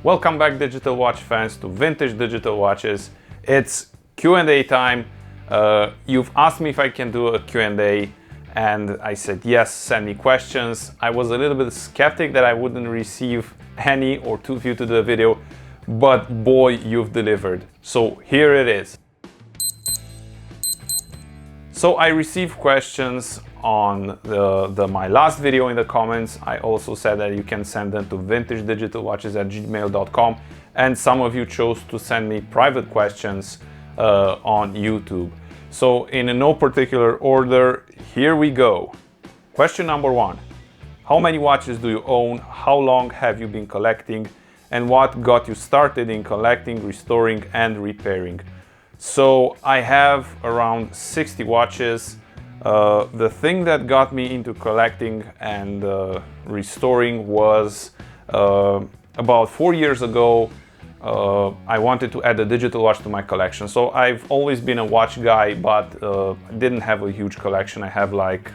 Welcome back, digital watch fans, to Vintage Digital Watches. It's Q&A time. You've asked me if I can do a Q&A, and I said yes, send me questions. I was a little bit skeptic that I wouldn't receive any or too few to the video, but boy, you've delivered. So here it is. So I received questions on my last video in the comments. I also said that you can send them to vintagedigitalwatches@gmail.com, and some of you chose to send me private questions on YouTube. So in no particular order, here we go. Question number one: how many watches do you own? How long have you been collecting? And what got you started in collecting, restoring, and repairing? So I have around 60 watches. The thing that got me into collecting and restoring was about 4 years ago. I wanted to add a digital watch to my collection. So I've always been a watch guy, but didn't have a huge collection. I have like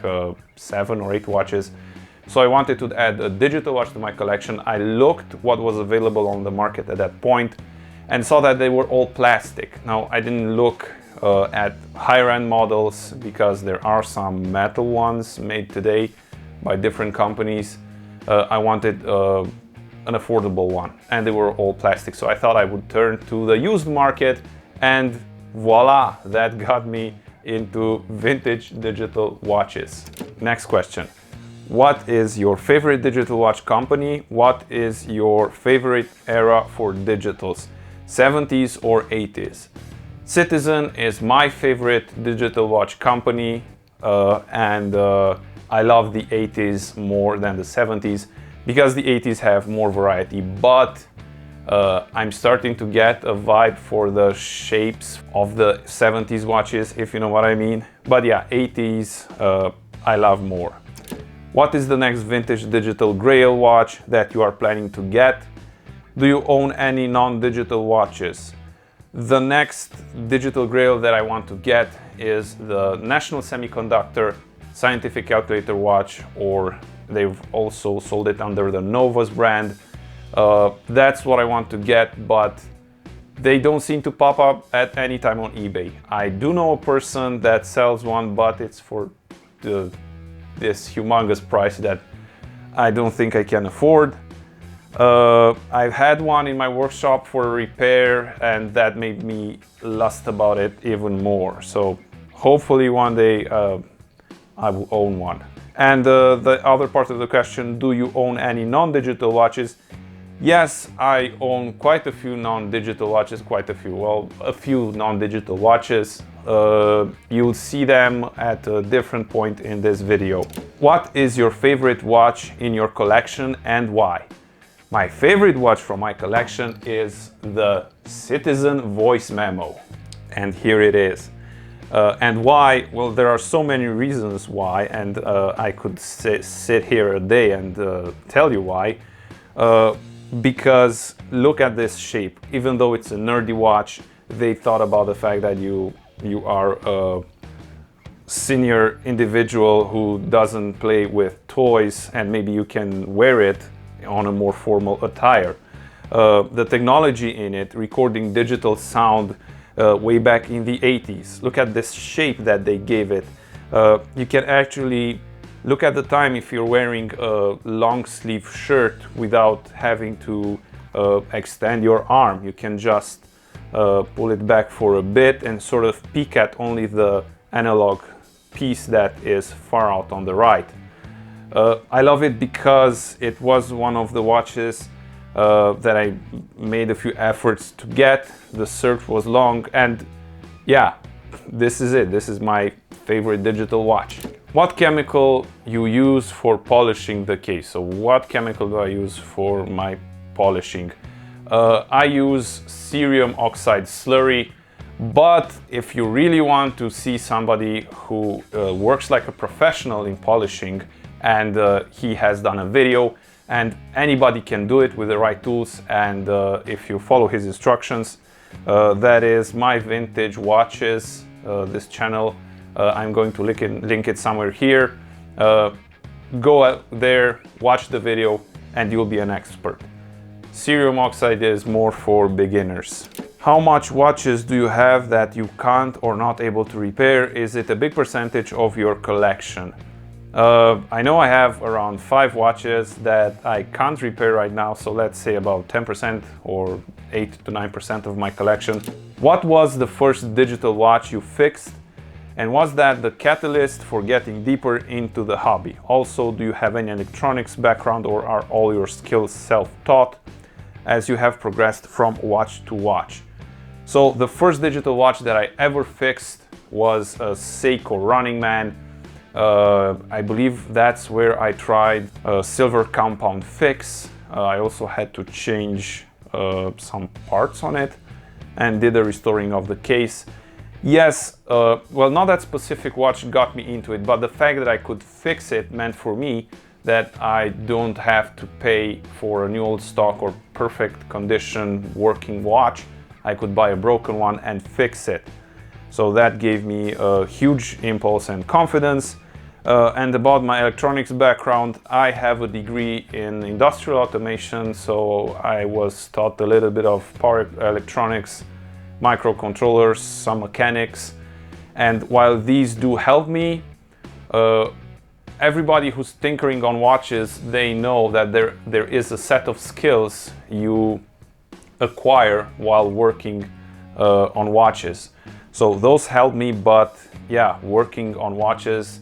7 or 8 watches. So I wanted to add a digital watch to my collection. I looked what was available on the market at that point and saw that they were all plastic. Now, I didn't look at higher end models because there are some metal ones made today by different companies. I wanted an affordable one, and they were all plastic. So I thought I would turn to the used market, and voila, that got me into vintage digital watches. Next question: what is your favorite digital watch company? What is your favorite era for digitals? 70s or 80s? Citizen is my favorite digital watch company, and I love the 80s more than the 70s because the 80s have more variety, but I'm starting to get a vibe for the shapes of the 70s watches, if you know what I mean. But yeah, 80s I love more. What is the next vintage digital Grail watch that you are planning to get? Do you own any non-digital watches? The next digital Grail that I want to get is the National Semiconductor Scientific Calculator watch, or they've also sold it under the Novus brand. That's what I want to get, but they don't seem to pop up at any time on eBay. I do know a person that sells one, but it's for this humongous price that I don't think I can afford. I've had one in my workshop for a repair, and that made me lust about it even more. So hopefully one day I will own one. And the other part of the question: do you own any non-digital watches? Yes, I own quite a few non-digital watches, a few non-digital watches. You'll see them at a different point in this video. What is your favorite watch in your collection and why? My favorite watch from my collection is the Citizen Voice Memo, and here it is. And why? Well, there are so many reasons why, and I could sit here a day and tell you why. Because look at this shape. Even though it's a nerdy watch, they thought about the fact that you are a senior individual who doesn't play with toys, and maybe you can wear it on a more formal attire. The technology in it, recording digital sound way back in the 80s. Look at this shape that they gave it. You can actually look at the time if you're wearing a long sleeve shirt without having to extend your arm. You can just pull it back for a bit and sort of peek at only the analog piece that is far out on the right. I love it because it was one of the watches that I made a few efforts to get. The search was long, and yeah, this is it. This is my favorite digital watch. What chemical you use for polishing the case? So what chemical do I use for my polishing? I use cerium oxide slurry, but if you really want to see somebody who works like a professional in polishing, and he has done a video, and anybody can do it with the right tools, and if you follow his instructions, that is My Vintage Watches, this channel. I'm going to link it somewhere here. Go out there, watch the video, and you'll be an expert. cerium oxide is more for beginners. How much watches do you have that you can't or not able to repair? Is it a big percentage of your collection? I know I have around 5 watches that I can't repair right now, so let's say about 10% or 8 to 9% of my collection. What was the first digital watch you fixed? And was that the catalyst for getting deeper into the hobby? Also, do you have any electronics background or are all your skills self-taught as you have progressed from watch to watch? So the first digital watch that I ever fixed was a Seiko Running Man. I believe that's where I tried a silver compound fix. I also had to change some parts on it and did a restoring of the case. Yes, well, not that specific watch got me into it, but the fact that I could fix it meant for me that I don't have to pay for a new old stock or perfect condition working watch. I could buy a broken one and fix it. So that gave me a huge impulse and confidence. And about my electronics background, I have a degree in industrial automation, so I was taught a little bit of power electronics, microcontrollers, some mechanics. And while these do help me, everybody who's tinkering on watches, they know that there is a set of skills you acquire while working on watches. So those helped me, but yeah, working on watches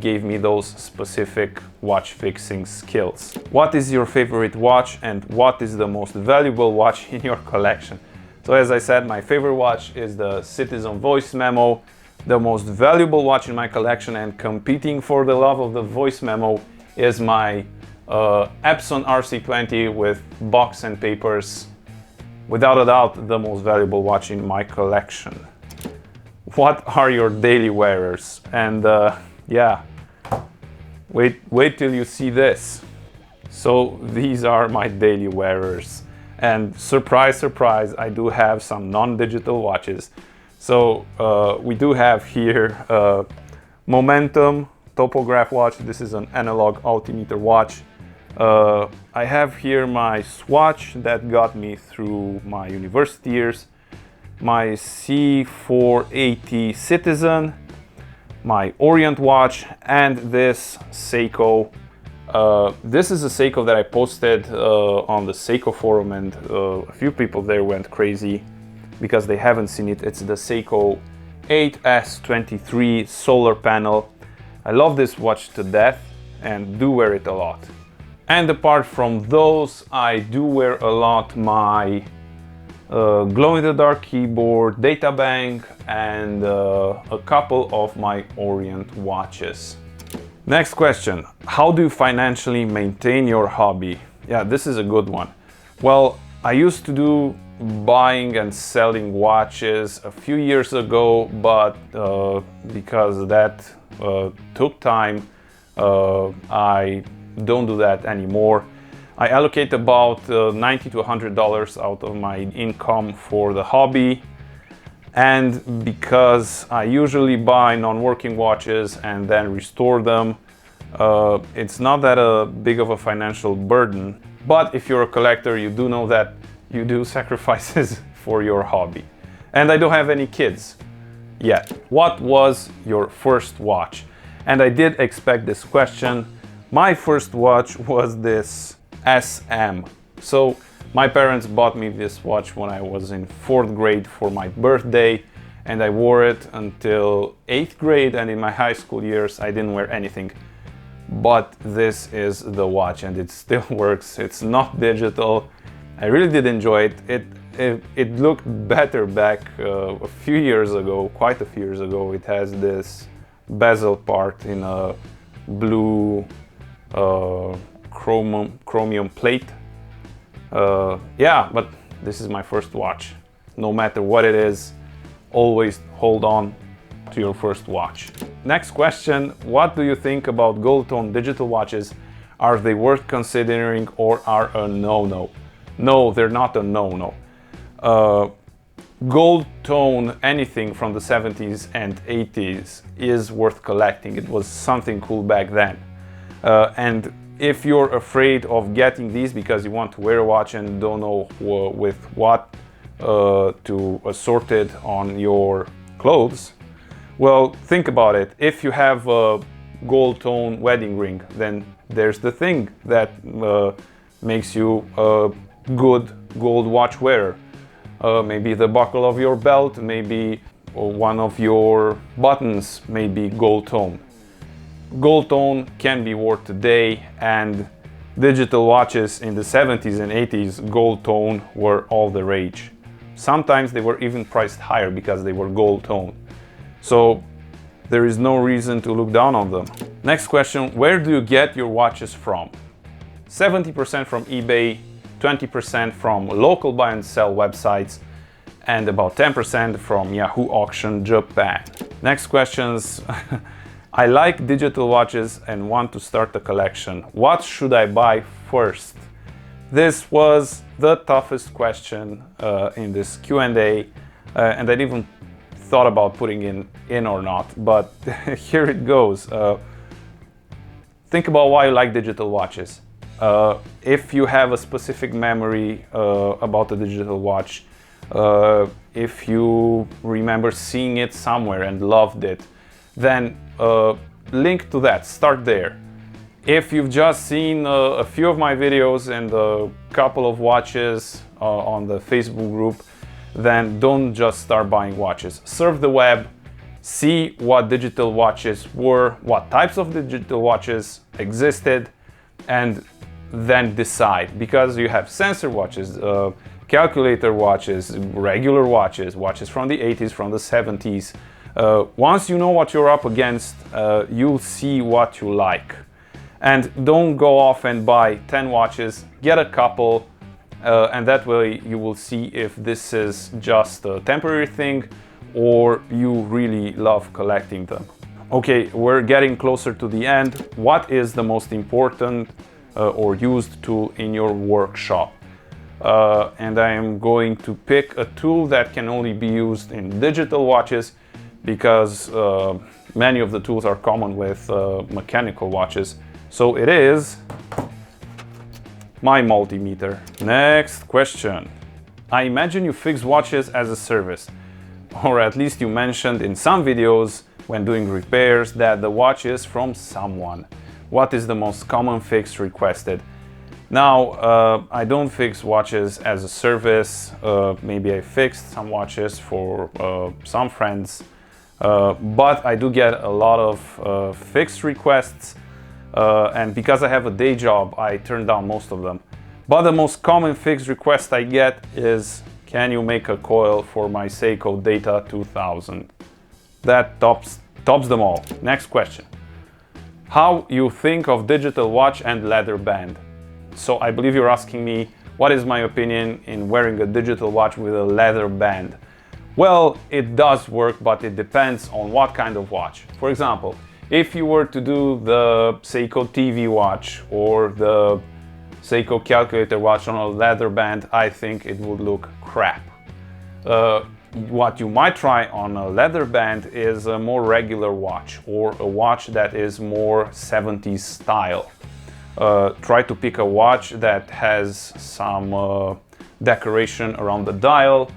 gave me those specific watch fixing skills. What is your favorite watch and what is the most valuable watch in your collection? So as I said, my favorite watch is the Citizen Voice Memo, the most valuable watch in my collection, and competing for the love of the Voice Memo is my Epson RC20 with box and papers. Without a doubt, the most valuable watch in my collection. What are your daily wearers? And yeah, wait till you see this. So these are my daily wearers. And surprise, surprise, I do have some non-digital watches. So we do have here Momentum Topograph watch. This is an analog altimeter watch. I have here my Swatch that got me through my university years, my C480 Citizen, my Orient watch, and this Seiko. This is a Seiko that I posted on the Seiko forum, and a few people there went crazy because they haven't seen it. It's the Seiko 8S23 solar panel. I love this watch to death and do wear it a lot. And apart from those, I do wear a lot my glow-in-the-dark keyboard, data bank, and a couple of my Orient watches. Next question, how do you financially maintain your hobby? Yeah, this is a good one. Well, I used to do buying and selling watches a few years ago, but because that took time, I don't do that anymore. I allocate about $90 to $100 out of my income for the hobby. And because I usually buy non-working watches and then restore them, it's not that big of a financial burden. But if you're a collector, you do know that you do sacrifices for your hobby. And I don't have any kids yet. What was your first watch? And I did expect this question. My first watch was this SM. So my parents bought me this watch when I was in 4th grade for my birthday, and I wore it until 8th grade, and in my high school years I didn't wear anything. But this is the watch and it still works. It's not digital. I really did enjoy it. It looked better back a few years ago, quite a few years ago. It has this bezel part in a blue chromium plate. Yeah, but this is my first watch. No matter what it is, always hold on to your first watch. Next question, what do you think about Goldtone digital watches? Are they worth considering or are a no-no? No, they're not a no-no. Goldtone, anything from the 70s and 80s is worth collecting. It was something cool back then. And if you're afraid of getting these because you want to wear a watch and don't know with what to assort it on your clothes, well, think about it. If you have a Goldtone wedding ring, then there's the thing that makes you a good gold watch wearer. Maybe the buckle of your belt, maybe one of your buttons may be Goldtone. Goldtone can be worn today, and digital watches in the 70s and 80s, Goldtone were all the rage. Sometimes they were even priced higher because they were Goldtone. So there is no reason to look down on them. Next question, where do you get your watches from? 70% from eBay, 20% from local buy and sell websites, and about 10% from Yahoo Auction Japan. Next questions. I like digital watches and want to start a collection. What should I buy first? This was the toughest question in this Q&A, and I didn't even thought about putting in or not, but here it goes. Think about why you like digital watches. If you have a specific memory about the digital watch, if you remember seeing it somewhere and loved it, then link to that, start there. If you've just seen a few of my videos and a couple of watches on the Facebook group, then don't just start buying watches. Surf the web, see what digital watches were, what types of digital watches existed, and then decide. Because you have sensor watches, calculator watches, regular watches, watches from the 80s, from the 70s. Once you know what you're up against, you'll see what you like. And don't go off and buy 10 watches, get a couple, and that way you will see if this is just a temporary thing or you really love collecting them. Okay, we're getting closer to the end. What is the most important or used tool in your workshop? And I am going to pick a tool that can only be used in digital watches because many of the tools are common with mechanical watches. So it is my multimeter. Next question. I imagine you fix watches as a service, or at least you mentioned in some videos when doing repairs that the watch is from someone. What is the most common fix requested? Now, I don't fix watches as a service. Maybe I fixed some watches for some friends, but I do get a lot of fix requests. And because I have a day job, I turn down most of them. But the most common fix request I get is, can you make a coil for my Seiko Data 2000? That tops them all. Next question. How you think of digital watch and leather band? So I believe you're asking me, what is my opinion in wearing a digital watch with a leather band? Well, it does work, but it depends on what kind of watch. For example, if you were to do the Seiko TV watch or the Seiko calculator watch on a leather band, I think it would look crap. What you might try on a leather band is a more regular watch or a watch that is more 70s style. Try to pick a watch that has some decoration around the dial.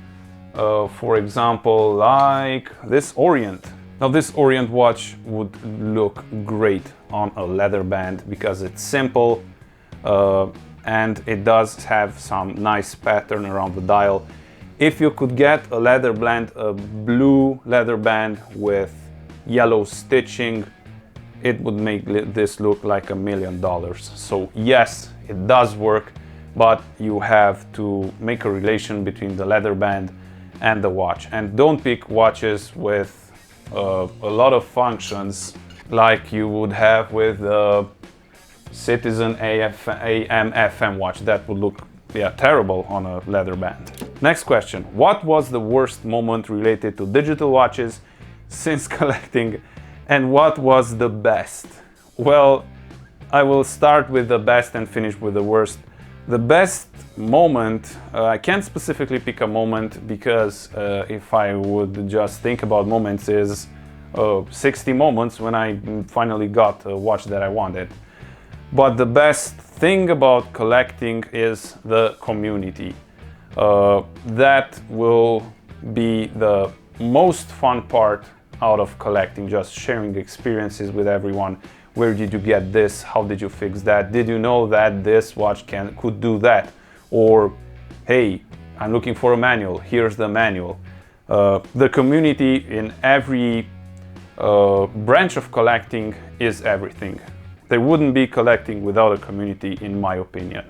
For example, like this Orient. Now this Orient watch would look great on a leather band because it's simple and it does have some nice pattern around the dial. If you could get a leather band, a blue leather band with yellow stitching, it would make this look like $1 million. So yes, it does work, but you have to make a relation between the leather band and the watch. And don't pick watches with a lot of functions like you would have with the Citizen AM FM watch. That would look terrible on a leather band. Next question. What was the worst moment related to digital watches since collecting, and what was the best? Well, I will start with the best and finish with the worst. The best moment, I can't specifically pick a moment because if I would just think about moments, is 60 moments when I finally got a watch that I wanted. But the best thing about collecting is the community. That will be the most fun part out of collecting, just sharing experiences with everyone. Where did you get this? How did you fix that? Did you know that this watch could do that? Or, hey, I'm looking for a manual, here's the manual. The community in every branch of collecting is everything. There wouldn't be collecting without a community, in my opinion.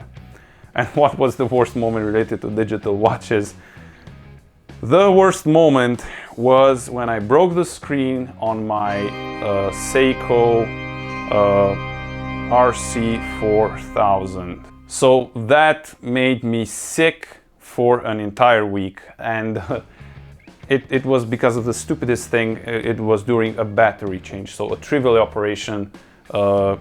And what was the worst moment related to digital watches? The worst moment was when I broke the screen on my Seiko RC4000. So that made me sick for an entire week, and it was because of the stupidest thing. It was during a battery change, so a trivial operation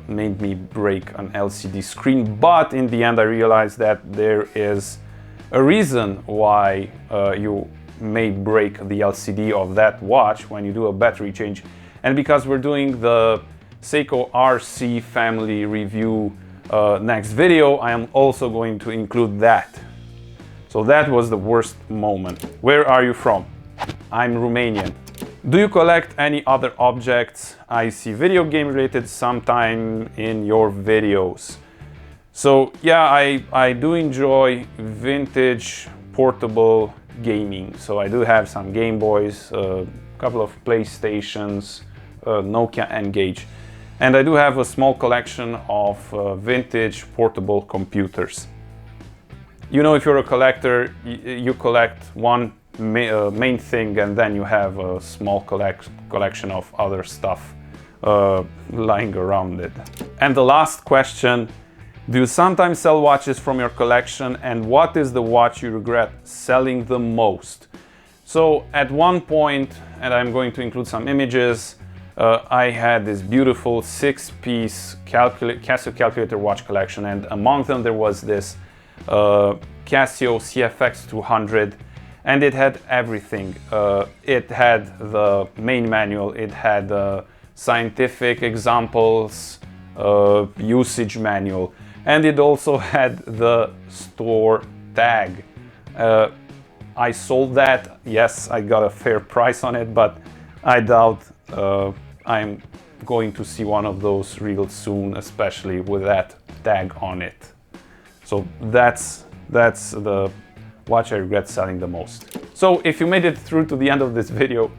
made me break an LCD screen. But in the end I realized that there is a reason why you may break the LCD of that watch when you do a battery change, and because we're doing the Seiko RC family review next video, I am also going to include that. So that was the worst moment. Where are you from? I'm Romanian. Do you collect any other objects? I see video game related sometime in your videos. So yeah, I do enjoy vintage portable gaming. So I do have some Game Boys, a couple of PlayStations, Nokia N-Gage. And I do have a small collection of vintage portable computers. You know, if you're a collector, you collect one main thing, and then you have a small collection of other stuff lying around it. And the last question, do you sometimes sell watches from your collection, and what is the watch you regret selling the most? So at one point, and I'm going to include some images, I had this beautiful 6-piece Casio calculator watch collection, and among them there was this Casio CFX 200, and it had everything. It had the main manual, it had scientific examples, usage manual, and it also had the store tag. I sold that. Yes, I got a fair price on it, but I doubt I'm going to see one of those real soon, especially with that tag on it. So that's the watch I regret selling the most. So if you made it through to the end of this video,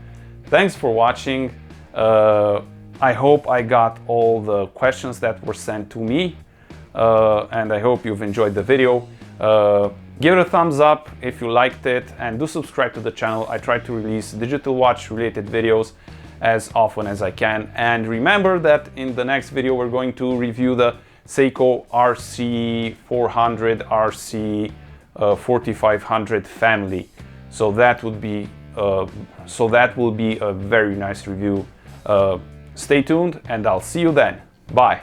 thanks for watching. I hope I got all the questions that were sent to me, and I hope you've enjoyed the video. Give it a thumbs up if you liked it, and do subscribe to the channel. I try to release digital watch related videos as often as I can. And remember that in the next video we're going to review the Seiko RC400, RC4500 family. So that will be a very nice review. Stay tuned, and I'll see you then. Bye.